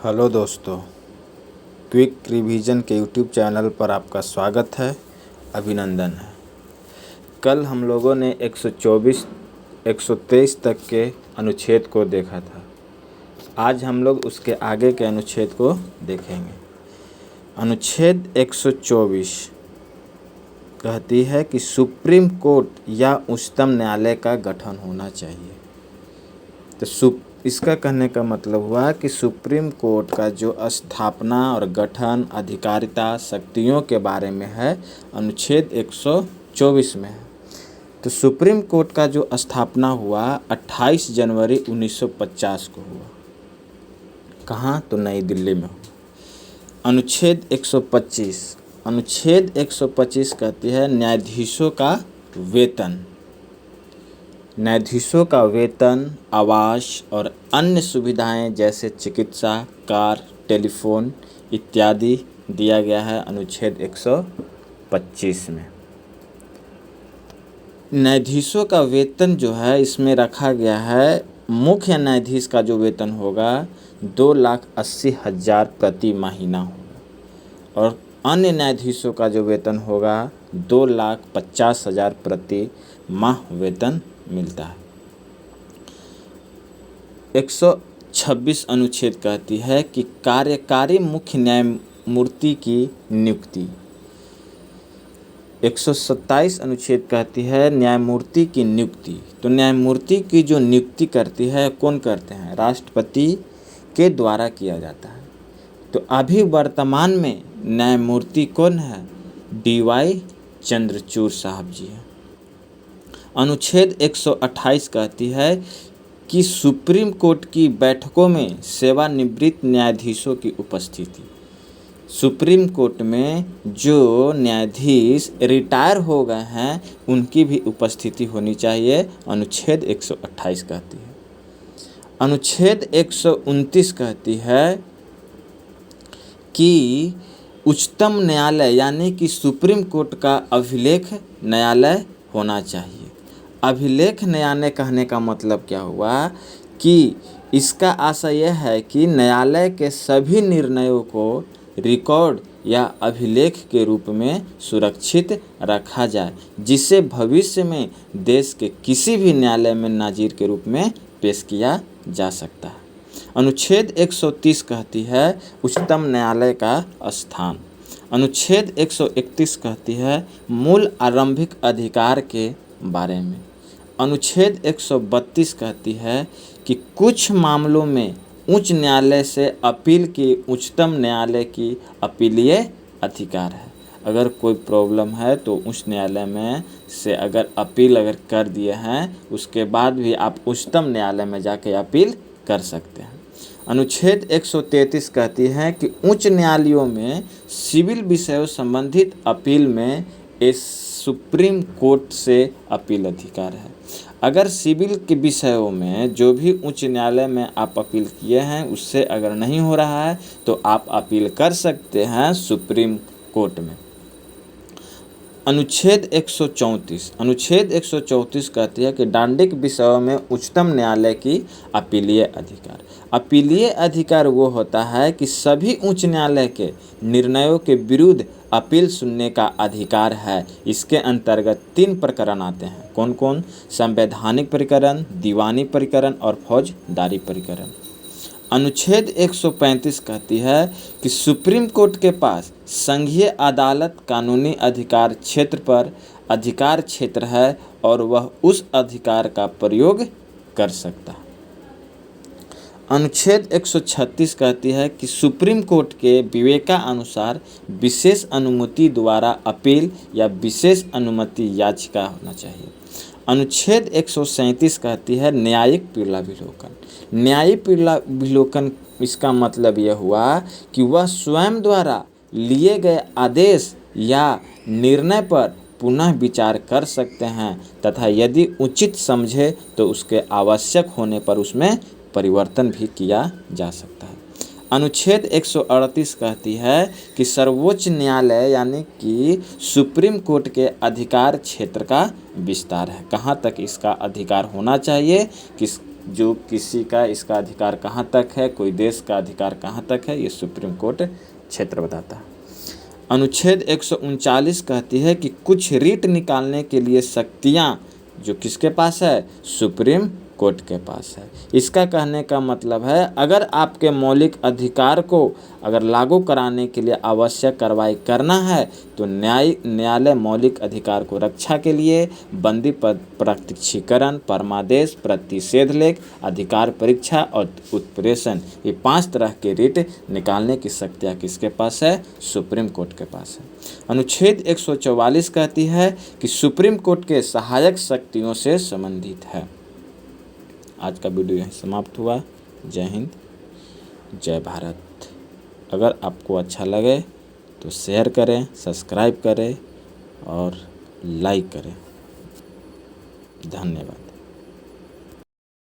Hello दोस्तों, quick revision के YouTube channel पर आपका स्वागत है, अभिनंदन है। कल हम लोगों ने 124, 123 तक के अनुच्छेद को देखा था। आज हम लोग उसके आगे के अनुच्छेद को देखेंगे। अनुच्छेद 124 कहती है कि सुप्रीम कोर्ट या उच्चतम न्यायालय का गठन होना चाहिए। तो इसका कहने का मतलब हुआ कि सुप्रीम कोर्ट का जो स्थापना और गठन, अधिकारिता, शक्तियों के बारे में है, अनुच्छेद 124 में है। तो सुप्रीम कोर्ट का जो स्थापना हुआ 28 जनवरी 1950 को हुआ। कहाँ? तो नई दिल्ली में हुआ। अनुच्छेद 125 कहती है न्यायाधीशों का वेतन। न्यायाधीशों का वेतन, आवास और अन्य सुविधाएं जैसे चिकित्सा, कार, टेलीफोन इत्यादि दिया गया है अनुच्छेद 125 में। न्यायाधीशों का वेतन जो है इसमें रखा गया है, मुख्य न्यायाधीश का जो वेतन होगा 2,80,000 प्रति महीना होगा और अन्य न्यायाधीशों का जो वेतन होगा 2,50,000 प्रति माह वेतन मिलता है। 126 अनुच्छेद कहती है कि कार्यकारी मुख्य न्यायमूर्ति की नियुक्ति। 127 अनुच्छेद कहती है न्यायमूर्ति की नियुक्ति। तो न्यायमूर्ति की जो नियुक्ति करती है कौन करते हैं? राष्ट्रपति के द्वारा किया जाता है। तो अभी वर्तमान में न्यायमूर्ति कौन है? DY चंद्रचूड़ साहब जी हैं। अनुच्छेद 128 कहती है कि सुप्रीम कोर्ट की बैठकों में सेवानिवृत्त न्यायाधीशों की उपस्थिति। सुप्रीम कोर्ट में जो न्यायाधीश रिटायर हो गए हैं उनकी भी उपस्थिति होनी चाहिए, अनुच्छेद 128 कहती है। अनुच्छेद 129 कहती है कि उच्चतम न्यायालय यानी कि सुप्रीम कोर्ट का अभिलेख न्यायालय होना चाहिए। अभिलेख न्यायालय कहने का मतलब क्या हुआ कि इसका आशय यह है कि न्यायालय के सभी निर्णयों को रिकॉर्ड या अभिलेख के रूप में सुरक्षित रखा जाए, जिसे भविष्य में देश के किसी भी न्यायालय में नाज़ीर के रूप में पेश किया जा सकता है। अनुच्छेद 130 कहती है उच्चतम न्यायालय का स्थान। अनुच्छेद 131 कहती है मूल आरंभिक अधिकार के बारे में। अनुच्छेद 132 कहती है कि कुछ मामलों में उच्च न्यायालय से अपील की उच्चतम न्यायालय की अपीलीय अधिकार है। अगर कोई प्रॉब्लम है तो उच्च न्यायालय में से अगर अपील कर दिए हैं उसके बाद भी आप उच्चतम न्यायालय में जाके अपील कर सकते हैं। अनुच्छेद 133 कहती है कि उच्च न्यायालयों में सिविल विषयों संबंधित अपील में सुप्रीम कोर्ट से अपील अधिकार है। अगर सिविल के विषयों में जो भी उच्च न्यायालय में आप अपील किए हैं उससे अगर नहीं हो रहा है तो आप अपील कर सकते हैं सुप्रीम कोर्ट में। अनुच्छेद 134 कहती है कि दांडिक विषयों में उच्चतम न्यायालय की अपीलीय अधिकार। अपीलीय अधिकार वो होता है कि सभी उच्च न्यायालय के निर्णयों के विरुद्ध अपील सुनने का अधिकार है। इसके अंतर्गत 3 प्रकरण आते हैं। कौन कौन? संवैधानिक प्रकरण, दीवानी प्रकरण और फौजदारी प्रकरण। अनुच्छेद 135 कहती है कि सुप्रीम कोर्ट के पास संघीय अदालत कानूनी अधिकार क्षेत्र पर अधिकार क्षेत्र है और वह उस अधिकार का प्रयोग कर सकता है। अनुच्छेद 136 कहती है कि सुप्रीम कोर्ट के विवेकानुसार विशेष अनुमति द्वारा अपील या विशेष अनुमति याचिका होना चाहिए। अनुच्छेद 137 कहती है न्यायिक पीड़ाविलोकन। न्यायिक पीड़ाविलोकन इसका मतलब यह हुआ कि वह स्वयं द्वारा लिए गए आदेश या निर्णय पर पुनः विचार कर सकते हैं तथा यदि उचित समझे तो उसके आवश्यक होने पर उसमें परिवर्तन भी किया जा सकता है। अनुच्छेद 138 कहती है कि सर्वोच्च न्यायालय यानी कि सुप्रीम कोर्ट के अधिकार क्षेत्र का विस्तार है। कहाँ तक इसका अधिकार होना चाहिए? कि जो किसी का इसका अधिकार कहाँ तक है, कोई देश का अधिकार कहाँ तक है, ये सुप्रीम कोर्ट क्षेत्र बताता है। अनुच्छेद 139 कहती है कि कुछ रीट निकालने के लिए शक्तियाँ जो किसके पास है, सुप्रीम कोर्ट के पास है। इसका कहने का मतलब है अगर आपके मौलिक अधिकार को अगर लागू कराने के लिए आवश्यक कार्रवाई करना है तो न्यायालय मौलिक अधिकार को रक्षा के लिए बंदी प्रत्यक्षीकरण, परमादेश, प्रतिषेध लेख, अधिकार परीक्षा और उत्प्रेषण, ये 5 तरह के रीट निकालने की शक्तियाँ किसके पास है, सुप्रीम कोर्ट के पास है। अनुच्छेद 144 कहती है कि सुप्रीम कोर्ट के सहायक शक्तियों से संबंधित है। आज का वीडियो यहीं समाप्त हुआ। जय हिंद, जय भारत। अगर आपको अच्छा लगे तो शेयर करें, सब्सक्राइब करें और लाइक करें। धन्यवाद।